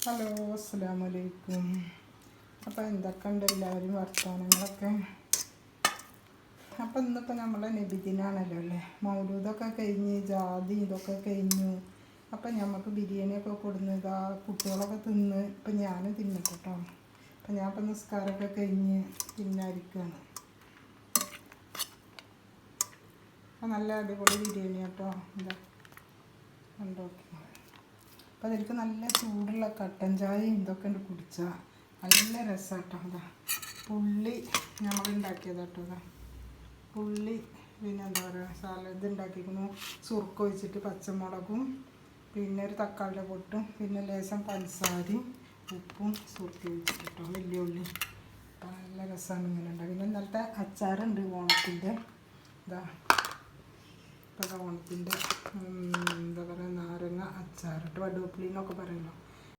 Hello, അസ്സലാമു അലൈക്കും. അപ്പോൾ എന്തൊക്കെയുണ്ട് എല്ലാവരും വർത്തമാനങ്ങളൊക്കെ? അപ്പോൾ ഇന്നിപ്പോൾ നമ്മളെ നബിദിനാണല്ലോ അല്ലേ. മൗലൂദൊക്കെ കഴിഞ്ഞ് ജാതി ഇതൊക്കെ കഴിഞ്ഞു. അപ്പം നമുക്ക് ബിരിയാണിയൊക്കെ കൊടുന്നതാ കുട്ടികളൊക്കെ തിന്ന്. ഇപ്പം ഞാനും തിന്നിട്ട് കേട്ടോ. അപ്പം ഞാൻ ഇപ്പം നിസ്കാരമൊക്കെ കഴിഞ്ഞ് തിന്നായിരിക്കുകയാണ്. അപ്പം നല്ല അടിപൊളി ബിരിയാണി കേട്ടോ. എന്താ ഉണ്ടാക്കി. അപ്പോൾ അതിലേക്ക് നല്ല ചൂടുള്ള കട്ടൻ ചായയും ഇതൊക്കെ ഉണ്ട് കുടിച്ചാൽ നല്ല രസമാട്ടോ. അതാ പുള്ളി നമ്മളുണ്ടാക്കിയത് കേട്ടോ. അതാ പുള്ളി പിന്നെ എന്താ പറയുക ഇത് ഉണ്ടാക്കിക്കുന്നു. സുർക്ക ഒഴിച്ചിട്ട് പച്ചമുളകും പിന്നെ ഒരു തക്കാളിയുടെ പൊട്ടും പിന്നെ ലേശം പഞ്ചസാരയും ഉപ്പും സുർക്ക ഒഴിച്ചിട്ട് കേട്ടോ. വലിയ ഉള്ളി നല്ല രസമാണ് ഇങ്ങനെ ഉണ്ടാക്കി. പിന്നെ ഇന്നലത്തെ അച്ചാറുണ്ട് ഓണത്തിൻ്റെ. ഇതാ ഇപ്പോൾ ഓണത്തിൻ്റെ എന്താ പറയുക നാരങ്ങ അച്ചാറിട്ട് വടുവപ്പുളി എന്നൊക്കെ പറയുമല്ലോ.